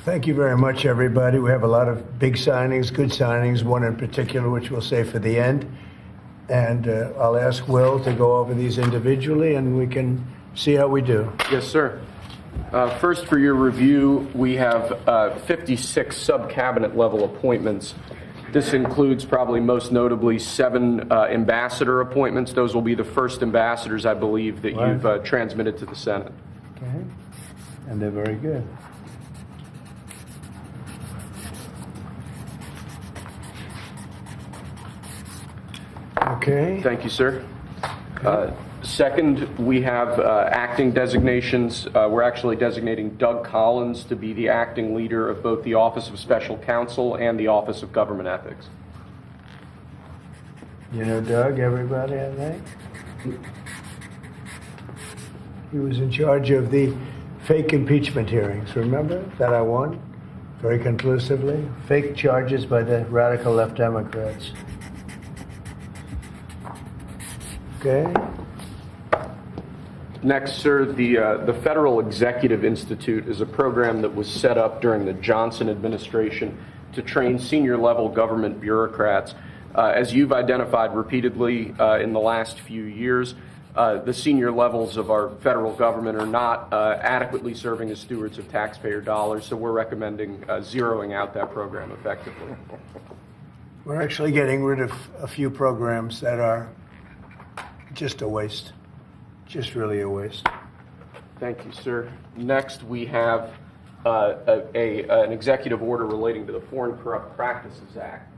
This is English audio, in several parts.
Thank you very much, everybody. We have a lot of big signings, good signings, one in particular, which we'll save for the end. And I'll ask Will to go over these individually, and we can see how we do. Yes, sir. First, for your review, we have 56 sub-cabinet level appointments. This includes probably most notably 7 ambassador appointments. Those will be the first ambassadors, I believe, that you've transmitted to the Senate. Okay. And they're very good. Okay. Thank you, sir. Second, we have acting designations. We're actually designating Doug Collins to be the acting leader of both the Office of Special Counsel and the Office of Government Ethics. You know Doug, everybody, I think? He was in charge of the fake impeachment hearings, remember, that I won very conclusively? Fake charges by the radical left Democrats. Okay. Next, sir, the Federal Executive Institute is a program that was set up during the Johnson administration to train senior-level government bureaucrats. As you've identified repeatedly in the last few years, the senior levels of our federal government are not adequately serving as stewards of taxpayer dollars, so we're recommending zeroing out that program effectively. We're actually getting rid of a few programs that are just a waste. Just really a waste. Thank you, sir. Next, we have an executive order relating to the Foreign Corrupt Practices Act.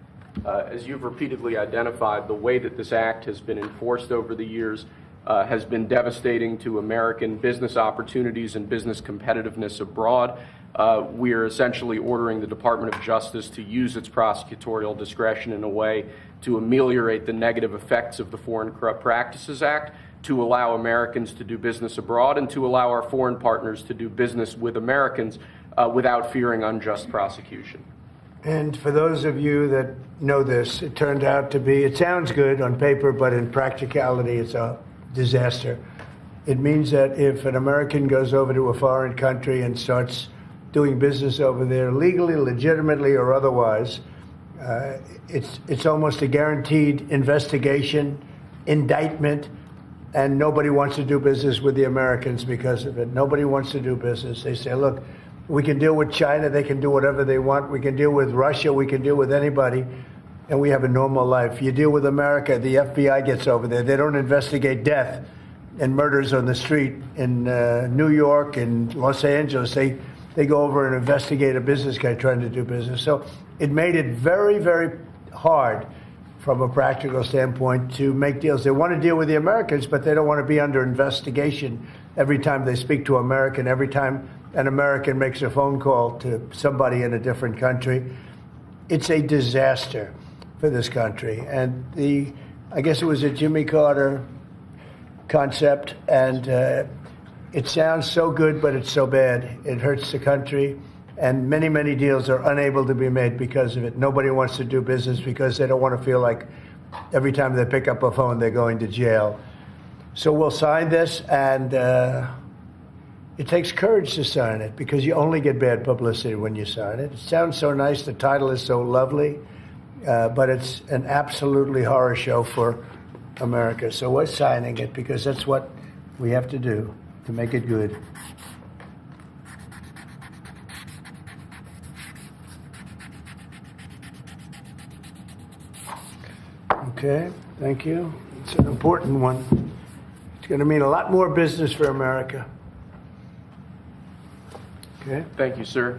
As you've repeatedly identified, the way that this act has been enforced over the years has been devastating to American business opportunities and business competitiveness abroad. We are essentially ordering the Department of Justice to use its prosecutorial discretion in a way to ameliorate the negative effects of the Foreign Corrupt Practices Act, to allow Americans to do business abroad, and to allow our foreign partners to do business with Americans without fearing unjust prosecution. And for those of you that know this, it turned out to be, it sounds good on paper, but in practicality, it's a disaster. It means that if an American goes over to a foreign country and starts doing business over there legally, legitimately, or otherwise, it's almost a guaranteed investigation, indictment, and nobody wants to do business with the Americans because of it. Nobody wants to do business. They say, look, we can deal with China. They can do whatever they want. We can deal with Russia. We can deal with anybody. And we have a normal life. You deal with America, the FBI gets over there. They don't investigate death and murders on the street in New York and Los Angeles. They go over and investigate a business guy trying to do business. So it made it very, very hard from a practical standpoint to make deals. They want to deal with the Americans, but they don't want to be under investigation every time they speak to an American, every time an American makes a phone call to somebody in a different country. It's a disaster for this country. And I guess it was a Jimmy Carter concept, and it sounds so good, but it's so bad. It hurts the country. And many, many deals are unable to be made because of it. Nobody wants to do business because they don't want to feel like every time they pick up a phone, they're going to jail. So we'll sign this, and it takes courage to sign it because you only get bad publicity when you sign it. It sounds so nice. The title is so lovely, but it's an absolutely horror show for America. So we're signing it because that's what we have to do to make it good. Okay, thank you. It's an important one. It's going to mean a lot more business for America. Okay. Thank you, sir.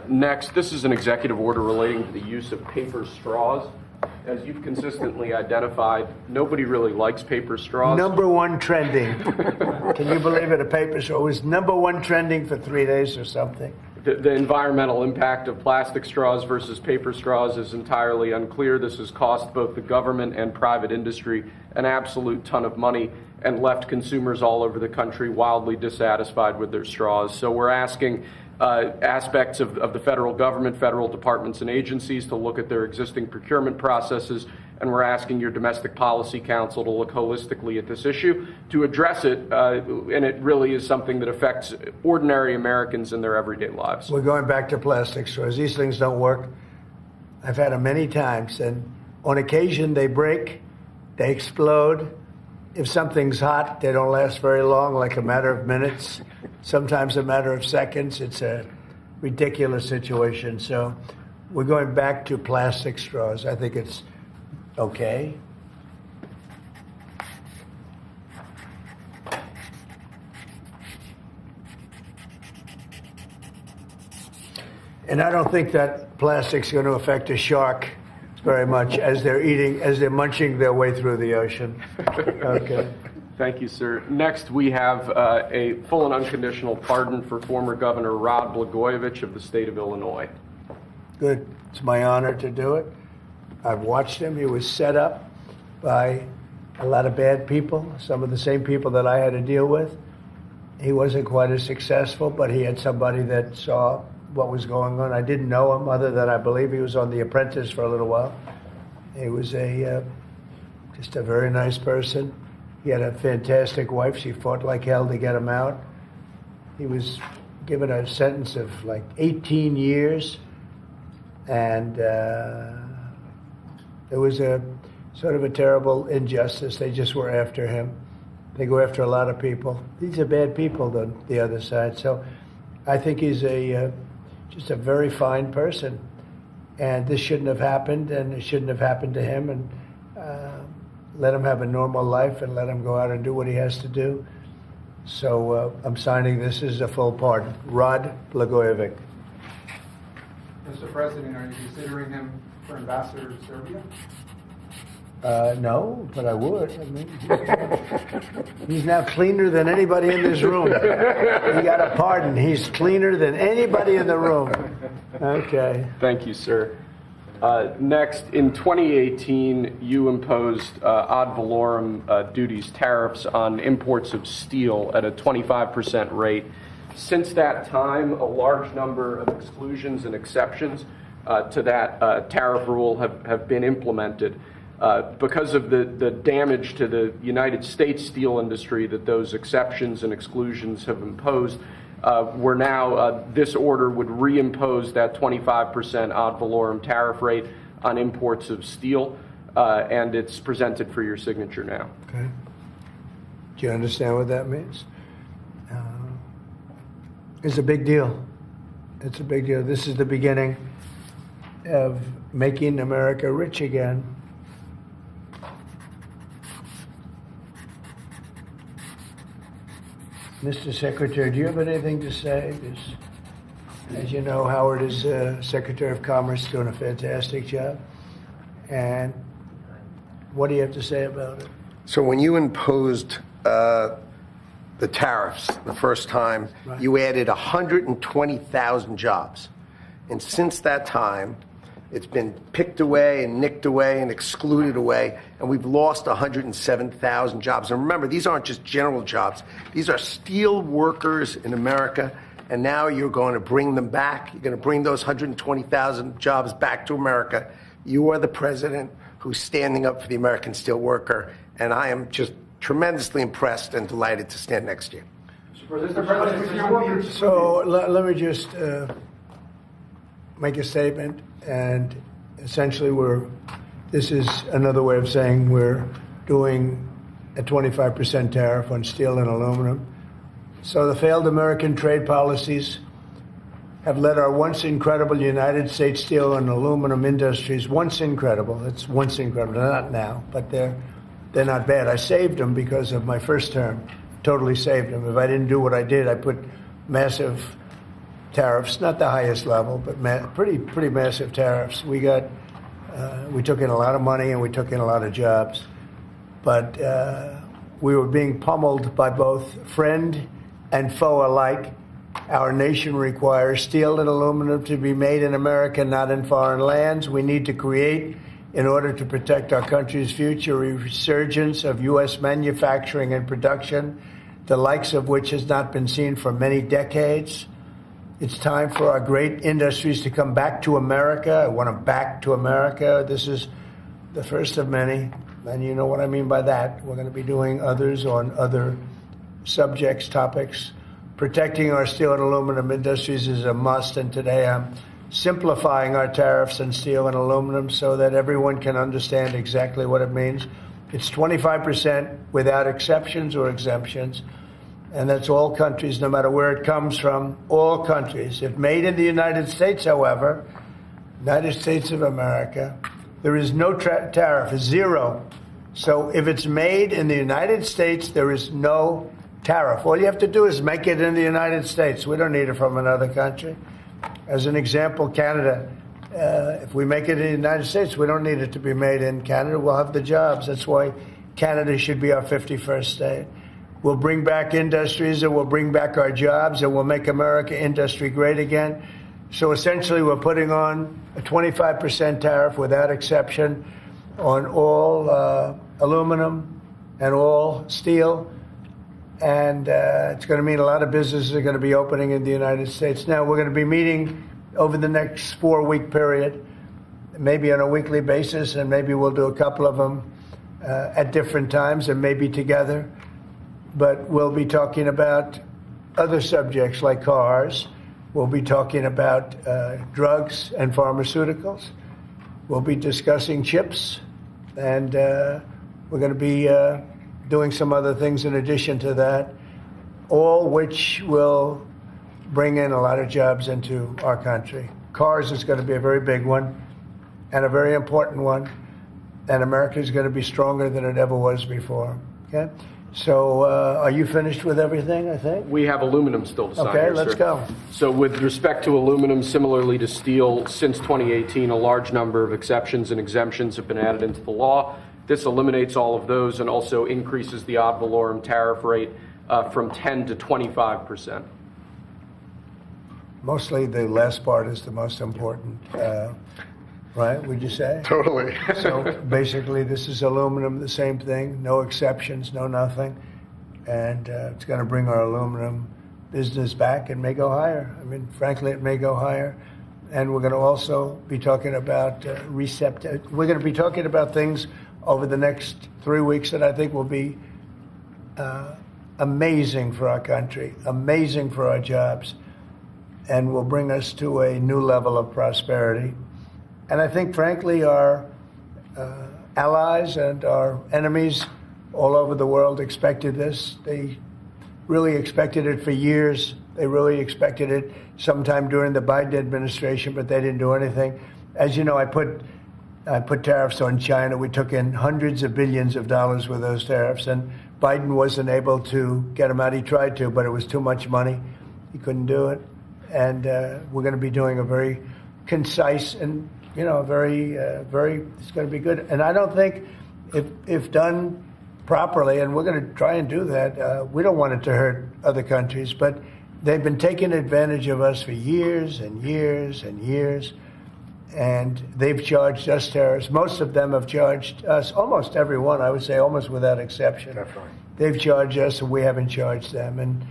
Next, this is an executive order relating to the use of paper straws. As you've consistently identified, nobody really likes paper straws. Number one trending. Can you believe it? A paper straw was number one trending for 3 days or something. The environmental impact of plastic straws versus paper straws is entirely unclear. This has cost both the government and private industry an absolute ton of money and left consumers all over the country wildly dissatisfied with their straws. So we're asking aspects of the federal government, federal departments and agencies to look at their existing procurement processes and we're asking your Domestic Policy Council to look holistically at this issue to address it, and it really is something that affects ordinary Americans in their everyday lives. We're going back to plastic straws. These things don't work. I've had them many times, and on occasion they break, they explode. If something's hot, they don't last very long, like a matter of minutes, sometimes a matter of seconds. It's a ridiculous situation. So we're going back to plastic straws. I think it's okay. And I don't think that plastic's going to affect a shark very much as they're munching their way through the ocean. Okay. Thank you, sir. Next, we have a full and unconditional pardon for former Governor Rod Blagojevich of the state of Illinois. Good. It's my honor to do it. I've watched him. He was set up by a lot of bad people, some of the same people that I had to deal with. He wasn't quite as successful, but he had somebody that saw what was going on. I didn't know him other than I believe he was on The Apprentice for a little while. He was just a very nice person. He had a fantastic wife. She fought like hell to get him out. He was given a sentence of like 18 years. And it was a sort of a terrible injustice. They just were after him. They go after a lot of people. These are bad people on the other side. So I think he's just a very fine person. And this shouldn't have happened, and it shouldn't have happened to him. And let him have a normal life and let him go out and do what he has to do. So I'm signing this as a full pardon. Rod Blagojevich. Mr. President, are you considering him for ambassador to Serbia? No, but I would. I mean, he's now cleaner than anybody in this room. He got a pardon. He's cleaner than anybody in the room. Okay. Thank you, sir. Next, in 2018, you imposed ad valorem duties, tariffs on imports of steel at a 25% rate. Since that time, a large number of exclusions and exceptions to that tariff rule have been implemented. Because of the damage to the United States steel industry that those exceptions and exclusions have imposed, we're now, this order would reimpose that 25% ad valorem tariff rate on imports of steel, and it's presented for your signature now. Okay. Do you understand what that means? It's a big deal. It's a big deal. This is the beginning of making America rich again. Mr. Secretary, do you have anything to say? As you know, Howard is Secretary of Commerce, doing a fantastic job. And what do you have to say about it? So when you imposed the tariffs the first time, Right. You added 120,000 jobs. And since that time, it's been picked away and nicked away and excluded away, and we've lost 107,000 jobs. And remember, these aren't just general jobs. These are steel workers in America, and now you're going to bring them back. You're going to bring those 120,000 jobs back to America. You are the president who's standing up for the American steel worker, and I am just tremendously impressed and delighted to stand next to you. Mr. President, with your workers. So let me just make a statement, and essentially this is another way of saying we're doing a 25% tariff on steel and aluminum. So the failed American trade policies have led our once incredible United States steel and aluminum industries, once incredible, not now, but they're not bad. I saved them because of my first term, totally saved them. If I didn't do what I did, I put massive tariffs, not the highest level, but pretty massive tariffs. We took in a lot of money and we took in a lot of jobs, but we were being pummeled by both friend and foe alike. Our nation requires steel and aluminum to be made in America, not in foreign lands. We need to create, in order to protect our country's future, a resurgence of U.S. manufacturing and production, the likes of which has not been seen for many decades. It's time for our great industries to come back to America. I want them back to America. This is the first of many, and you know what I mean by that. We're going to be doing others on other subjects, topics. Protecting our steel and aluminum industries is a must, and today I'm simplifying our tariffs on steel and aluminum so that everyone can understand exactly what it means. It's 25% without exceptions or exemptions, and that's all countries, no matter where it comes from, all countries. If made in the United States, however, United States of America, there is no tariff, zero. So if it's made in the United States, there is no tariff. All you have to do is make it in the United States. We don't need it from another country. As an example, Canada, if we make it in the United States, we don't need it to be made in Canada. We'll have the jobs. That's why Canada should be our 51st state. We'll bring back industries, and we'll bring back our jobs, and we'll make America industry great again. So essentially, we're putting on a 25% tariff without exception on all aluminum and all steel. And it's going to mean a lot of businesses are going to be opening in the United States. Now, we're going to be meeting over the next 4-week period, maybe on a weekly basis, and maybe we'll do a couple of them at different times and maybe together. But we'll be talking about other subjects like cars. We'll be talking about drugs and pharmaceuticals. We'll be discussing chips, and we're going to be doing some other things in addition to that, all which will bring in a lot of jobs into our country. Cars is going to be a very big one and a very important one, and America is going to be stronger than it ever was before. Okay? So are you finished with everything, I think? We have aluminum still to sign Okay, here, let's sir. go. So with respect to aluminum, similarly to steel, since 2018, a large number of exceptions and exemptions have been added into the law. This eliminates all of those and also increases the ad valorem tariff rate from 10 to 25%. Mostly the last part is the most important, right? Would you say? Totally. So basically, this is aluminum, the same thing, no exceptions, no nothing. And it's going to bring our aluminum business back and may go higher. I mean, frankly, it may go higher. And we're going to also be talking about we're going to be talking about things over the next 3 weeks that I think will be amazing for our country, amazing for our jobs, and will bring us to a new level of prosperity. And I think, frankly, our allies and our enemies all over the world expected this. They really expected it for years. They really expected it sometime during the Biden administration, but they didn't do anything. As you know, I put tariffs on China. We took in hundreds of billions of dollars with those tariffs, and Biden wasn't able to get them out. He tried to, but it was too much money. He couldn't do it. And we're going to be doing a very concise and, very, it's going to be good. And I don't think if done properly, and we're going to try and do that, we don't want it to hurt other countries, but they've been taking advantage of us for years and years and years. And they've charged us tariffs. Most of them have charged us, almost every one, I would say, almost without exception. Definitely. They've charged us, and we haven't charged them. And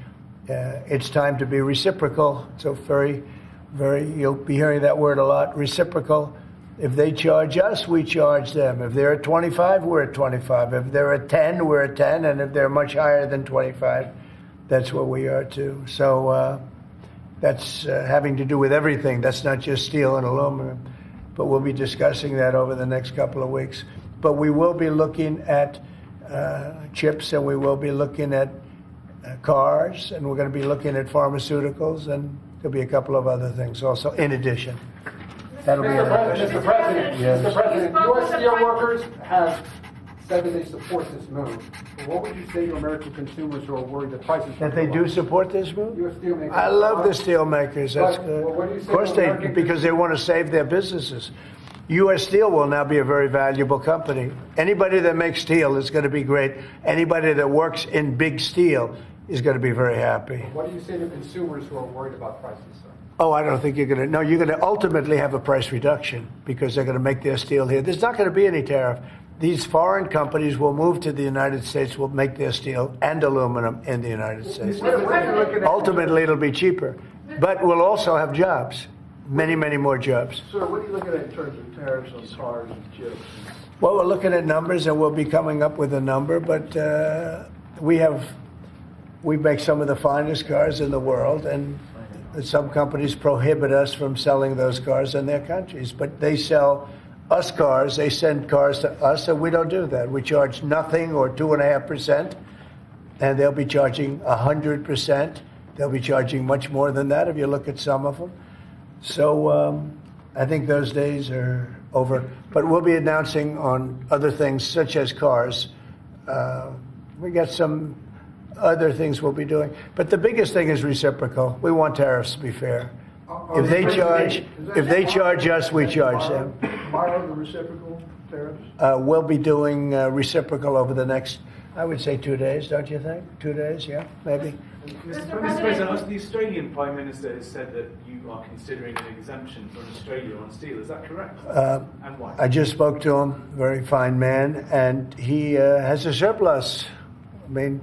it's time to be reciprocal. So you'll be hearing that word a lot, reciprocal. If they charge us, we charge them. If they're at 25, we're at 25. If they're at 10, we're at 10. And if they're much higher than 25, that's what we are too. So that's having to do with everything. That's not just steel and aluminum. But we'll be discussing that over the next couple of weeks. But we will be looking at chips, and we will be looking at cars, and we're going to be looking at pharmaceuticals, and there'll be a couple of other things also in addition. That'll be Mr. President, Yes. Mr. President, U.S. steel workers have said that they support this move. But what would you say to American consumers who are worried that prices that they do support this move? U.S. steelmakers. I love the steel makers. That's But, good. well, what do you Of say course to they, American because they want to save their businesses. U.S. Steel will now be a very valuable company. Anybody that makes steel is going to be great. Anybody that works in big steel is going to be very happy. What do you say to consumers who are worried about prices, sir? Oh, I don't think you're going to. No, you're going to ultimately have a price reduction because they're going to make their steel here. There's not going to be any tariff. These foreign companies will move to the United States, will make their steel and aluminum in the United States. Ultimately, it'll be cheaper. But we'll also have jobs, many, many more jobs. Sir, what are you looking at in terms of tariffs on cars and chips? Well, we're looking at numbers, and we'll be coming up with a number, but we make some of the finest cars in the world, and some companies prohibit us from selling those cars in their countries. But they sell us cars, they send cars to us, and we don't do that. We charge nothing or 2.5%, and they'll be charging 100%. They'll be charging much more than that if you look at some of them. So I think those days are over. But we'll be announcing on other things, such as cars. We got some other things we'll be doing. But the biggest thing is reciprocal. We want tariffs to be fair. If they charge us, we charge them. Tomorrow, the reciprocal tariffs? We'll be doing reciprocal over the next, I would say, 2 days, don't you think? 2 days, yeah, maybe. Mr. President, the Australian Prime Minister has said that you are considering an exemption from Australia on steel. Is that correct? And why? I just spoke to him, very fine man, and he has a surplus. I mean,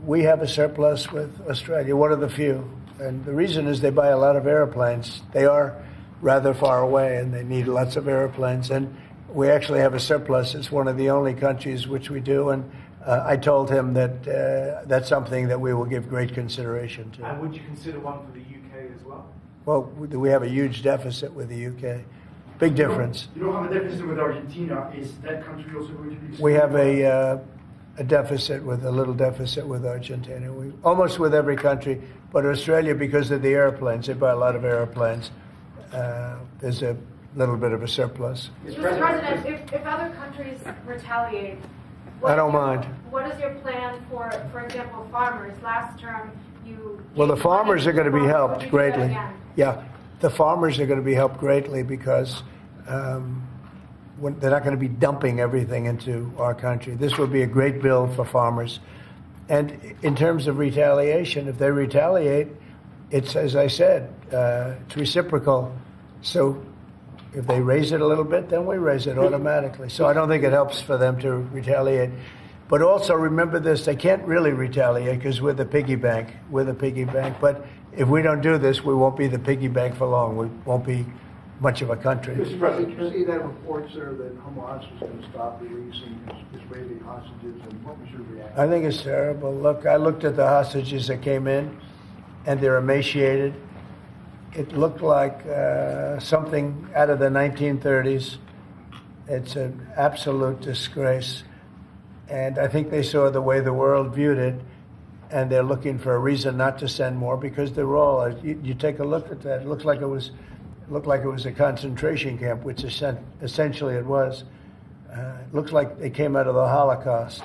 we have a surplus with Australia, one of the few. And the reason is they buy a lot of airplanes. They are rather far away, and they need lots of airplanes. And we actually have a surplus. It's one of the only countries which we do. And I told him that that's something that we will give great consideration to. And would you consider one for the UK as well? Well, we have a huge deficit with the UK. Big difference. You don't have a deficit with Argentina. Is that country also going to be? We have a deficit with a little deficit with Argentina. We almost with every country, but Australia, because of the airplanes, they buy a lot of airplanes. There's a little bit of a surplus. Mr. President, if other countries retaliate, I don't mind. What is your plan for example, farmers? Last term, you. Well, the farmers are going to be helped Would you do that greatly. again? Yeah, the farmers are going to be helped greatly because they're not going to be dumping everything into our country. This will be a great bill for farmers. And in terms of retaliation, if they retaliate, it's, as I said, it's reciprocal. So if they raise it a little bit, then we raise it automatically. So I don't think it helps for them to retaliate. But also remember this, they can't really retaliate because we're the piggy bank. We're the piggy bank. But if we don't do this, we won't be the piggy bank for long. We won't be much of a country. Mr. President, did you see that report, sir, that Hamas was going to stop releasing Israeli hostages, and what was your reaction? I think it's terrible. Look, I looked at the hostages that came in, and they're emaciated. It looked like something out of the 1930s. It's an absolute disgrace. And I think they saw the way the world viewed it, and they're looking for a reason not to send more because they're all. You take a look at that. It looked like it was a concentration camp, which essentially it was. It looks like they came out of the Holocaust.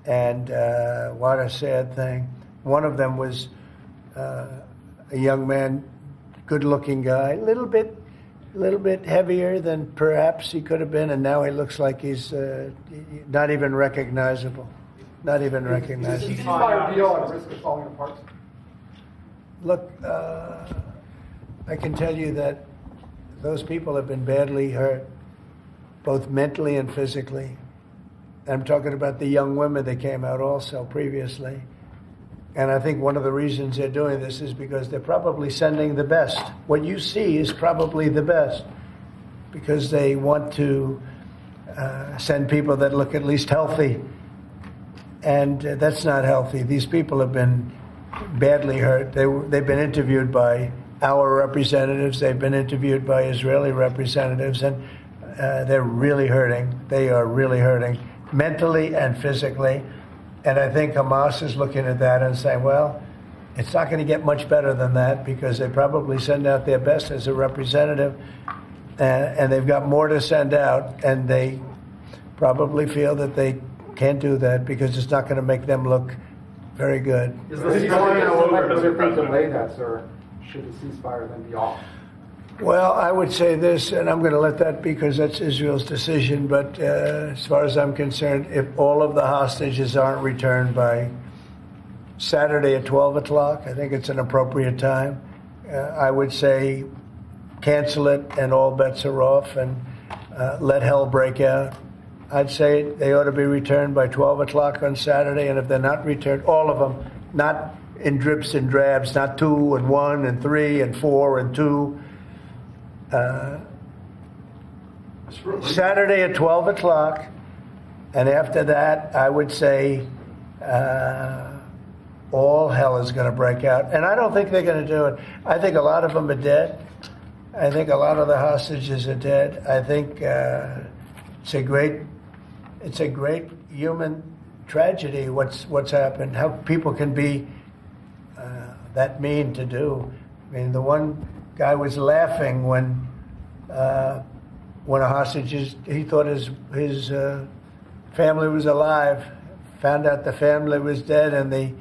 And what a sad thing. One of them was a young man, good-looking guy, a little bit heavier than perhaps he could have been, and now he looks like he's not even recognizable. Not even Is recognizable. the ceasefire deal at risk of falling apart? Look, I can tell you that those people have been badly hurt, both mentally and physically. I'm talking about the young women that came out also previously. And I think one of the reasons they're doing this is because they're probably sending the best. What you see is probably the best because they want to send people that look at least healthy. And that's not healthy. These people have been badly hurt. They've been interviewed by our representatives. They've been interviewed by Israeli representatives, and they're really hurting. They are really hurting mentally and physically. And I think Hamas is looking at that and saying, well, it's not going to get much better than that because they probably send out their best as a representative, and they've got more to send out, and they probably feel that they can't do that because it's not going to make them look very good. Is the ceasefire delay that, sir? Should the ceasefire then be off? Well, I would say this, and I'm going to let that because that's Israel's decision, but as far as I'm concerned, if all of the hostages aren't returned by Saturday at 12 o'clock, I think it's an appropriate time. I would say cancel it and all bets are off and let hell break out. I'd say they ought to be returned by 12 o'clock on Saturday, and if they're not returned, all of them, not in drips and drabs, not 2 and 1 and 3 and 4 and 2. Saturday at 12 o'clock, and after that, I would say all hell is going to break out. And I don't think they're going to do it. I think a lot of them are dead. I think a lot of the hostages are dead. I think it's a great human tragedy. What's happened? How people can be that mean to do. I mean, the one guy was laughing when a hostage he thought his family was alive, found out the family was dead, and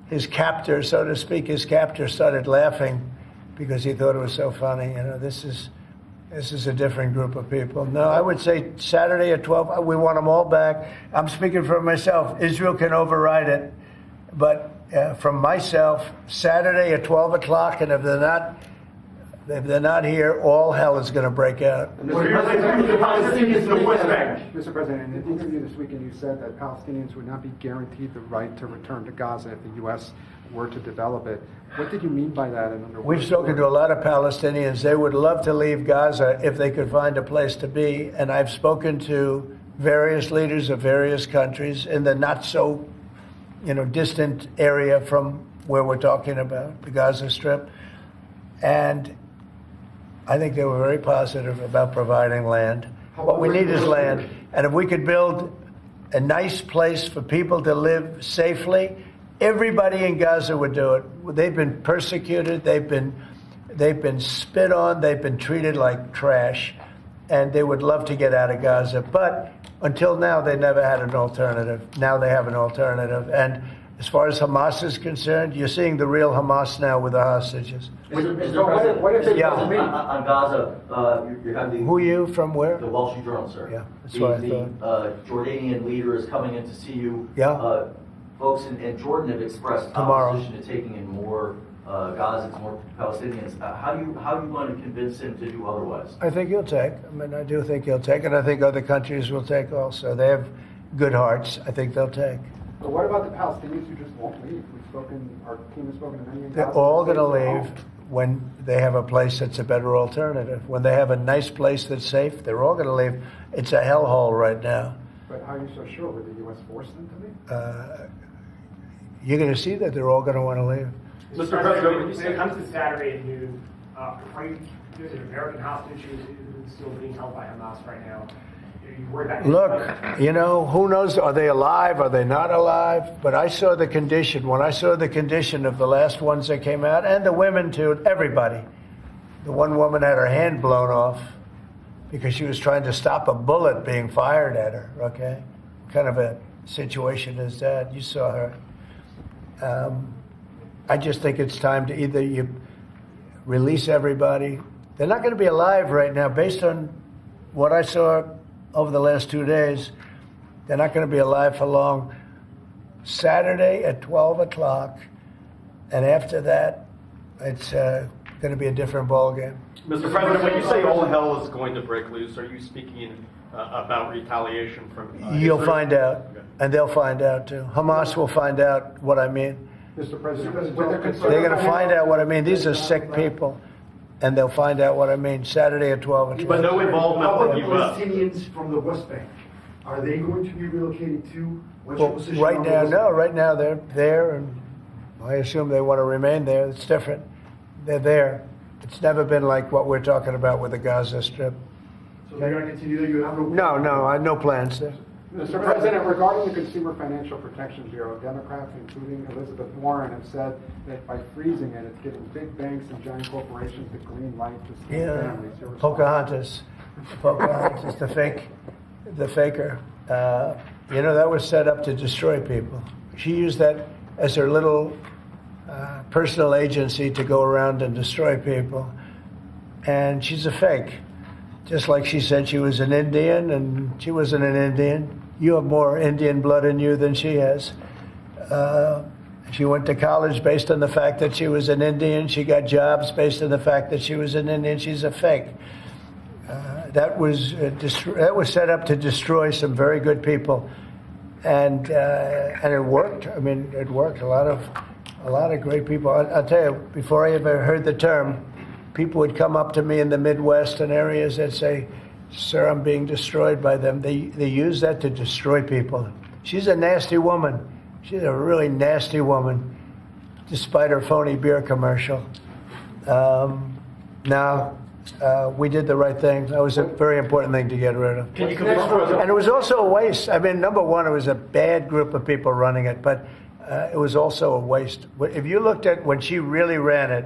his captor, so to speak, started laughing because he thought it was so funny. You know, this is a different group of people. No, I would say Saturday at 12. We want them all back. I'm speaking for myself. Israel can override it, but from myself, Saturday at 12 o'clock, and if they're not here, all hell is going to break out. Mr. President, in an interview this weekend, you said that Palestinians would not be guaranteed the right to return to Gaza if the U.S. were to develop it. What did you mean by that? And under We've spoken to a lot of Palestinians. They would love to leave Gaza if they could find a place to be. And I've spoken to various leaders of various countries in the not so, distant area from where we're talking about, the Gaza Strip. And I think they were very positive about providing land. What we need is land. And if we could build a nice place for people to live safely, everybody in Gaza would do it. They've been persecuted. They've been spit on. They've been treated like trash. And they would love to get out of Gaza. But until now, they never had an alternative. Now they have an alternative. And as far as Hamas is concerned, you're seeing the real Hamas now with the hostages. Mr. President, what if they Yeah. don't meet? On Gaza, you have the... Who are you? From where? The Wall Street Journal, sir. Yeah, that's what I The Jordanian leader is coming in to see you. Yeah. Folks in Jordan have expressed Tomorrow. opposition to taking in more Gazans, more Palestinians. How are you going to convince him to do otherwise? I think he'll take. I do think he'll take, and I think other countries will take also. They have good hearts. I think they'll take. But what about the Palestinians who just won't leave? Our team has spoken to many in Gaza. They're all going to leave when they have a place that's a better alternative. When they have a nice place that's safe, they're all going to leave. It's a hellhole right now. But how are you so sure? Would the U.S. force them to leave? You're going to see that they're all going to want to leave. Mr. President, when it comes to Saturday at noon, there's an American hostage who's still being held by Hamas right now. Are you worried about Look, who knows? Are they alive? Are they not alive? But I saw the condition. When I saw the condition of the last ones that came out, and the women too, everybody. The one woman had her hand blown off because she was trying to stop a bullet being fired at her, okay? What kind of a situation is that? You saw her. I just think it's time to either you release everybody. They're not going to be alive right now, based on what I saw over the last 2 days. They're not going to be alive for long. Saturday at 12 o'clock, and after that, it's going to be a different ballgame. Mr. President, when you say all hell is going to break loose, are you speaking about retaliation from You'll Israel? find out, and they'll find out too. Hamas will find out what I mean. Mr. President, with They're going to find out what I mean. These are sick people, and they'll find out what I mean Saturday at 12 o'clock. But no involvement How from about the U.S. Palestinians from the West Bank? Are they going to be relocated too? What's Well, your position right on the now, West no. Bank? Right now, they're there, and I assume they want to remain there. It's different. They're there. It's never been like what we're talking about with the Gaza Strip. So they're going to continue there? You have No, I have no plans there. Mr. President, regarding the Consumer Financial Protection Bureau, Democrats, including Elizabeth Warren, have said that by freezing it, it's giving big banks and giant corporations the green light to steal families. Your response? Pocahontas, the faker. That was set up to destroy people. She used that as her little personal agency to go around and destroy people. And she's a fake. Just like she said she was an Indian, and she wasn't an Indian. You have more Indian blood in you than she has. She went to college based on the fact that she was an Indian. She got jobs based on the fact that she was an Indian. She's a fake. That was set up to destroy some very good people, and it worked. I mean, it worked. A lot of great people. I'll tell you, before I ever heard the term, people would come up to me in the Midwest and areas that say, Sir, I'm being destroyed by them. They use that to destroy people. She's a nasty woman. She's a really nasty woman, despite her phony beer commercial. We did the right thing. That was a very important thing to get rid of. And it was also a waste. I mean, number one, it was a bad group of people running it, but it was also a waste. If you looked at when she really ran it,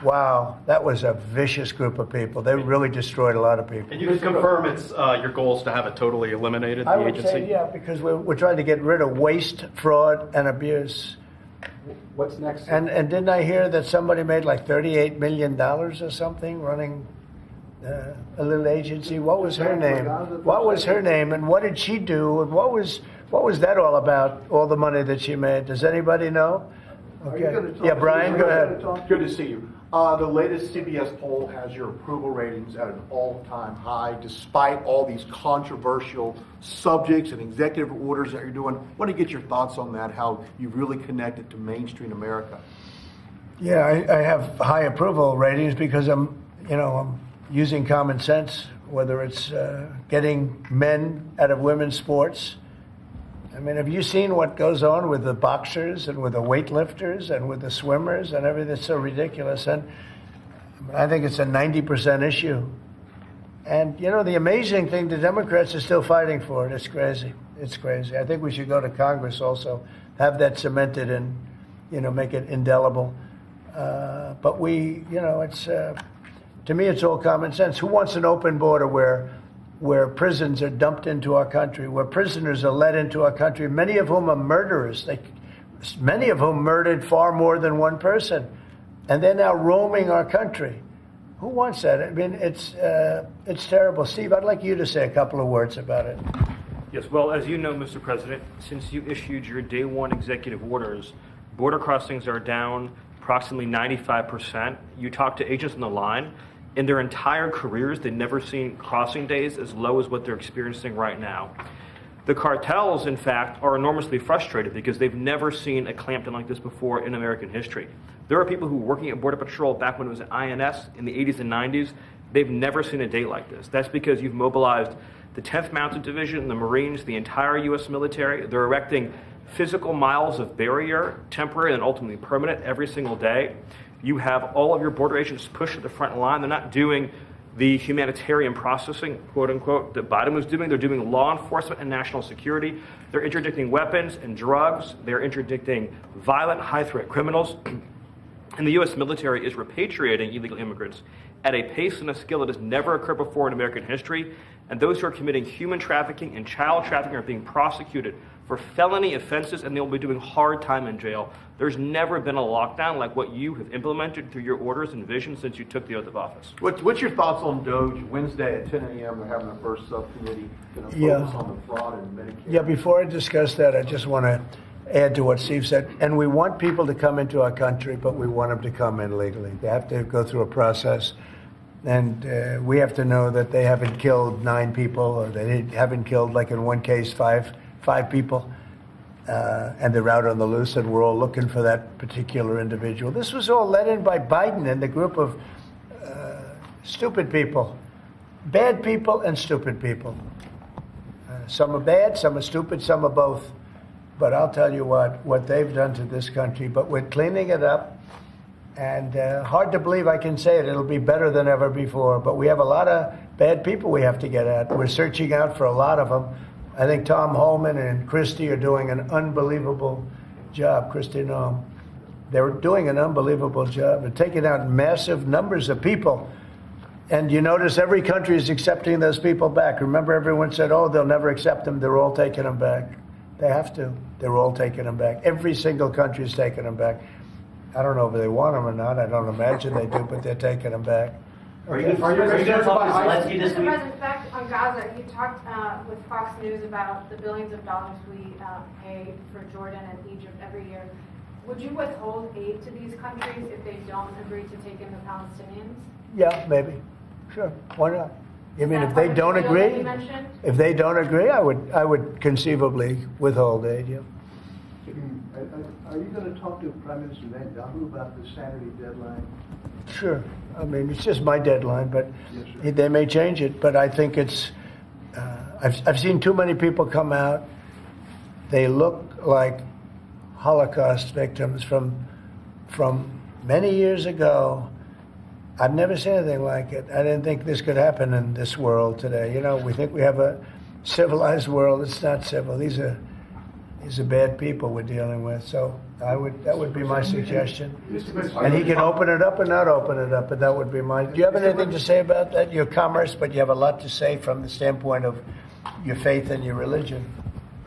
wow, that was a vicious group of people. They really destroyed a lot of people. And you can confirm it's your goal is to have it totally eliminated, the I would agency? say, yeah, because we're trying to get rid of waste, fraud, and abuse. What's next? And didn't I hear that somebody made like $38 million or something running a little agency? What was her name? What was her name? And what did she do? And what was that all about? All the money that she made? Does anybody know? Okay. Yeah, Brian, go ahead. Good to see you. The latest CBS poll has your approval ratings at an all-time high, despite all these controversial subjects and executive orders that you're doing. I want to get your thoughts on that, how you've really connected to mainstream America. Yeah, I have high approval ratings because I'm using common sense, whether it's getting men out of women's sports. I mean, have you seen what goes on with the boxers and with the weightlifters and with the swimmers and everything? It's so ridiculous. And I think it's a 90% issue. And, the amazing thing, the Democrats are still fighting for it. It's crazy. It's crazy. I think we should go to Congress also, have that cemented and, make it indelible. But it's, to me, it's all common sense. Who wants an open border where prisons are dumped into our country, where prisoners are led into our country, many of whom are murderers, many of whom murdered far more than one person, and they're now roaming our country. Who wants that? I mean, it's terrible. Steve, I'd like you to say a couple of words about it. Yes, well, as you know, Mr. President, since you issued your day one executive orders, border crossings are down approximately 95%. You talk to agents on the line. In their entire careers, they've never seen crossing days as low as what they're experiencing right now. The cartels, in fact, are enormously frustrated because they've never seen a clampdown like this before in American history. There are people who were working at Border Patrol back when it was at INS in the 80s and 90s. They've never seen a day like this. That's because you've mobilized the 10th Mounted Division, the Marines, the entire U.S. military. They're erecting physical miles of barrier, temporary and ultimately permanent, every single day. You have all of your border agents pushed to the front line. They're not doing the humanitarian processing, quote unquote, that Biden was doing. They're doing law enforcement and national security. They're interdicting weapons and drugs. They're interdicting violent, high-threat criminals. And the U.S. military is repatriating illegal immigrants at a pace and a scale that has never occurred before in American history. And those who are committing human trafficking and child trafficking are being prosecuted for felony offenses, and they'll be doing hard time in jail. There's never been a lockdown like what you have implemented through your orders and vision since you took the oath of office. What's your thoughts on DOGE? Wednesday at 10 a.m. they're having the first subcommittee focus on the fraud and Medicare. Yeah, before I discuss that, I just want to add to what Steve said. And we want people to come into our country, but we want them to come in legally. They have to go through a process. And we have to know that they haven't killed 9 people, or they haven't killed, like in one case, five people. And they're out on the loose, and we're all looking for that particular individual. This was all led in by Biden and the group of stupid people, bad people and stupid people. Some are bad, some are stupid, some are both. But I'll tell you what they've done to this country. But we're cleaning it up. And hard to believe I can say it. It'll be better than ever before. But we have a lot of bad people we have to get at. We're searching out for a lot of them. I think Tom Holman and Christie are doing an unbelievable job. Christie Noem. They're doing an unbelievable job. They're taking out massive numbers of people. And you notice every country is accepting those people back. Remember, everyone said, oh, they'll never accept them. They're all taking them back. They have to. They're all taking them back. Every single country is taking them back. I don't know if they want them or not. I don't imagine they do, but they're taking them back. Are you going to talk to Zelensky this Mr. week? President, back on Gaza, you talked with Fox News about the billions of dollars we pay for Jordan and Egypt every year. Would you withhold aid to these countries if they don't agree to take in the Palestinians? Yeah, maybe. Sure. Why not? You mean Is if that they part don't of the deal that agree? you mentioned? If they don't agree, I would conceivably withhold aid. Yeah. Are you going to talk to Prime Minister Netanyahu about the Saturday deadline? Sure. I mean, it's just my deadline, but they may change it. But I think it's. I've seen too many people come out. They look like Holocaust victims from many years ago. I've never seen anything like it. I didn't think this could happen in this world today. You know, we think we have a civilized world. It's not civil. These are bad people we're dealing with. So that would be my suggestion. And he can open it up or not open it up, but that would be my. Do you have anything to say about that? Your commerce, but you have a lot to say from the standpoint of your faith and your religion.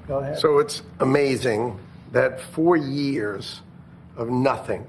Go ahead. So it's amazing that 4 years of nothing,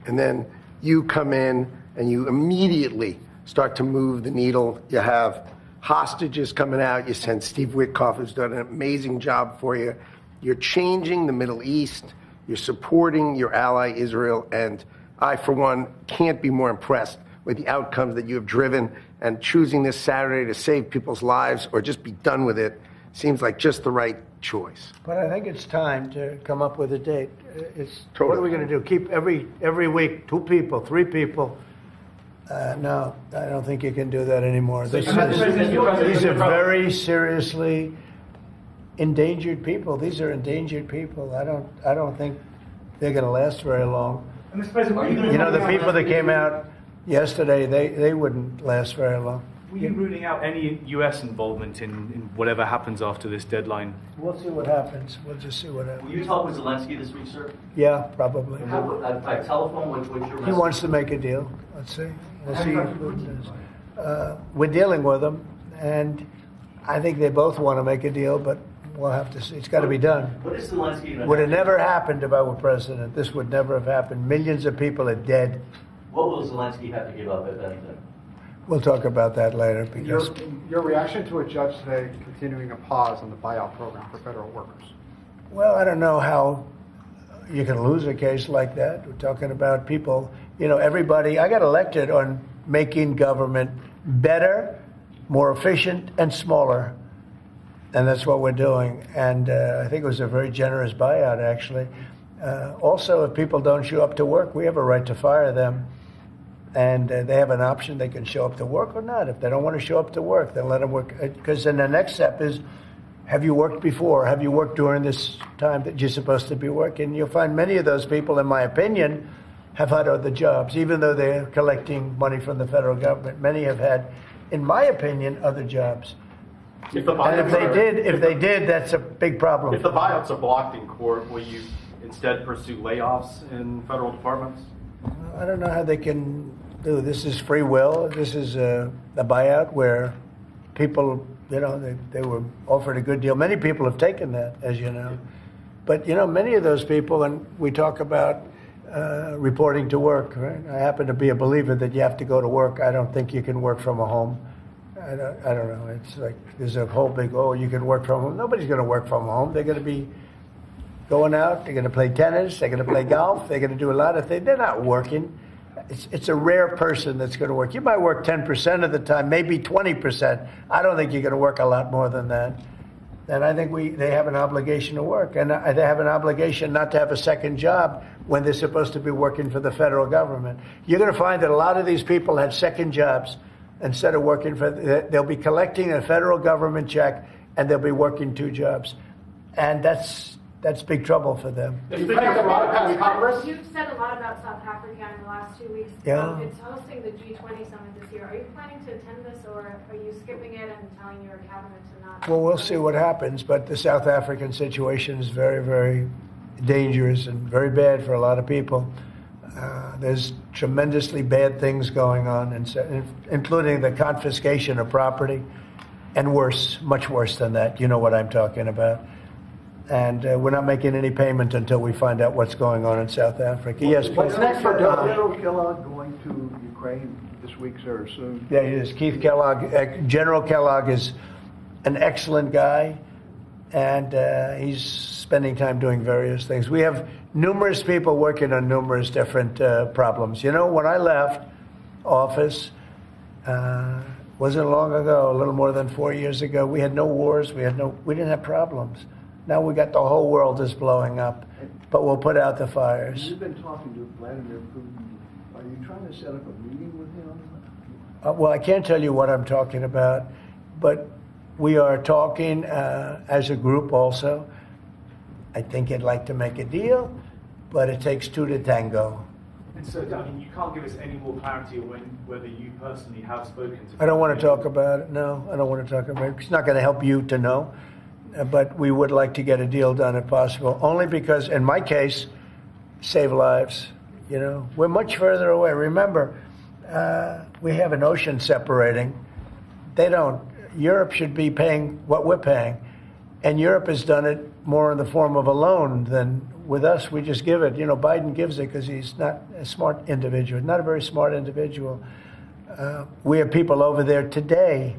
and then you come in and you immediately start to move the needle. You have hostages coming out. You send Steve Witkoff, who's done an amazing job for you. You're changing the Middle East. You're supporting your ally, Israel. And I, for one, can't be more impressed with the outcomes that you have driven. And choosing this Saturday to save people's lives or just be done with it seems like just the right choice. But I think it's time to come up with a date. It's Totally. What are we going to do? Keep every week 2 people, 3 people? No, I don't think you can do that anymore. These are very seriously endangered people. These are endangered people. I don't think they're going to last very long. You know, the people that came out yesterday, they wouldn't last very long. Were you ruling out any U.S. involvement in whatever happens after this deadline? We'll see what happens. We'll just see what Will happens. you talk with Zelensky this week, sir? Yeah, probably. By telephone, what's your message? He wants to make a deal. Let's see. We'll see what it is. We're dealing with them, and I think they both want to make a deal, but we'll have to see. It's got to be done. What is Zelensky going to Would have never happened if I were president. This would never have happened. Millions of people are dead. What will Zelensky have to give up, if anything? We'll talk about that later because Your reaction to a judge today continuing a pause on the buyout program for federal workers? well, I don't know how you can lose a case like that. We're talking about people, you know, everybody. I got elected on making government better, more efficient, and smaller. And that's what we're doing. And I think it was a very generous buyout, actually. Also, if people don't show up to work, we have a right to fire them. And they have an option. They can show up to work or not. If they don't want to show up to work, then let them work. Because then the next step is, have you worked before? Have you worked during this time that you're supposed to be working? You'll find many of those people, in my opinion, have had other jobs, even though they're collecting money from the federal government. Many have had, in my opinion, other jobs. If the And buyouts if they did, that's a big problem. If the buyouts are blocked in court, will you instead pursue layoffs in federal departments? I don't know how they can do. This is free will. This is a buyout where people, you know, they were offered a good deal. Many people have taken that, as you know. But, you know, many of those people, and we talk about reporting to work, right? I happen to be a believer that you have to go to work. I don't think you can work from a home. I don't know. It's like there's a whole big, you can work from home. Nobody's going to work from home. They're going to be going out. They're going to play tennis. They're going to play golf. They're going to do a lot of things. They're not working. It's a rare person that's going to work. You might work 10% of the time, maybe 20%. I don't think you're going to work a lot more than that. And I think they have an obligation to work. And they have an obligation not to have a second job when they're supposed to be working for the federal government. You're going to find that a lot of these people had second jobs instead of working they'll be collecting a federal government check and they'll be working 2 jobs. And that's big trouble for them. You've said a lot about South Africa in the last 2 weeks. Yeah. It's hosting the G20 summit this year. Are you planning to attend this, or are you skipping it and telling your cabinet to not? Well, we'll see what happens, but the South African situation is very, very dangerous and very bad for a lot of people. There's tremendously bad things going on, including the confiscation of property, and worse, much worse than that. You know what I'm talking about. And we're not making any payment until we find out what's going on in South Africa. Yes, What's please. next for General Kellogg going to Ukraine this week, sir, soon? Yeah, he is. Keith Kellogg. General Kellogg is an excellent guy, and he's spending time doing various things. We have numerous people working on numerous different problems. You know, when I left office, wasn't long ago, a little more than 4 years ago, we had no wars, we didn't have problems. Now we got the whole world is blowing up, but we'll put out the fires. You've been talking to Vladimir Putin Are you trying to set up a meeting with him? Well, I can't tell you what I'm talking about, but we are talking as a group also. I think he'd like to make a deal, but it takes two to tango. And so, I mean, you can't give us any more clarity on whether you personally have spoken to. I don't want to talk about it. No, I don't want to talk about it. It's not going to help you to know, but we would like to get a deal done if possible. Only because, in my case, save lives. You know, we're much further away. Remember, we have an ocean separating. They don't. Europe should be paying what we're paying, and Europe has done it more in the form of a loan than with us. We just give it. You know, Biden gives it because he's not a smart individual, not a very smart individual. We have people over there today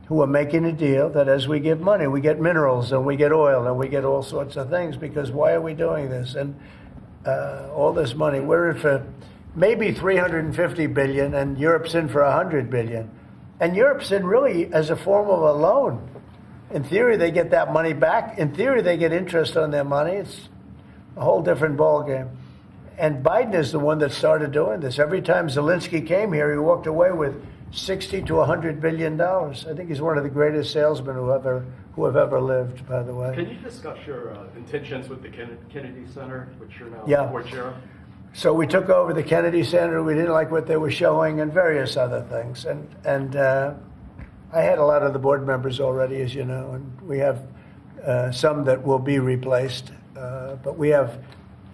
who are making a deal that as we give money, we get minerals and we get oil and we get all sorts of things, because why are we doing this? And all this money, we're in for maybe 350 billion and Europe's in for 100 billion. And Europe's in really as a form of a loan. In theory, they get that money back. In theory, they get interest on their money. It's a whole different ballgame. And Biden is the one that started doing this. Every time Zelensky came here, he walked away with $60 to $100 billion. I think he's one of the greatest salesmen who have ever lived, by the way. Can you discuss your intentions with the Kennedy Center, which you're now Yeah. board chair of? So we took over the Kennedy Center. We didn't like what they were showing and various other things. And I had a lot of the board members already, as you know, and we have some that will be replaced. But we have,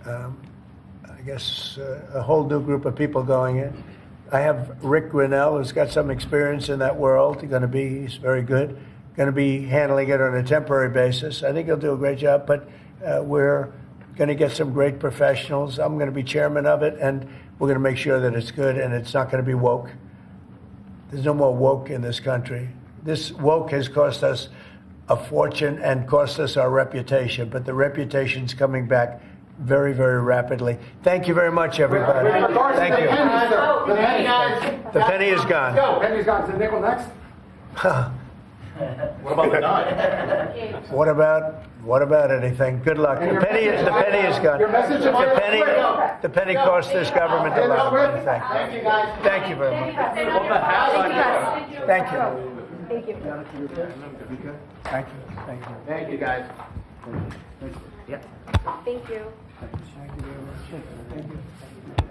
I guess, a whole new group of people going in. I have Rick Grinnell, who's got some experience in that world. He's very good. Going to be handling it on a temporary basis. I think he'll do a great job, but we're going to get some great professionals. I'm going to be chairman of it, and we're going to make sure that it's good and it's not going to be woke. There's no more woke in this country. This woke has cost us a fortune and cost us our reputation, but the reputation's coming back very, very rapidly. Thank you very much, everybody. Thank you. The penny is gone. The penny's gone. Is the nickel next? What about the dime? What about anything? Good luck. The penny is gone. The penny cost this government a lot of money. Thank you. Thank you very much. Thank you. Thank you. Thank you. Thank you. Thank you, guys. Thank you. Thank you very much. Thank you.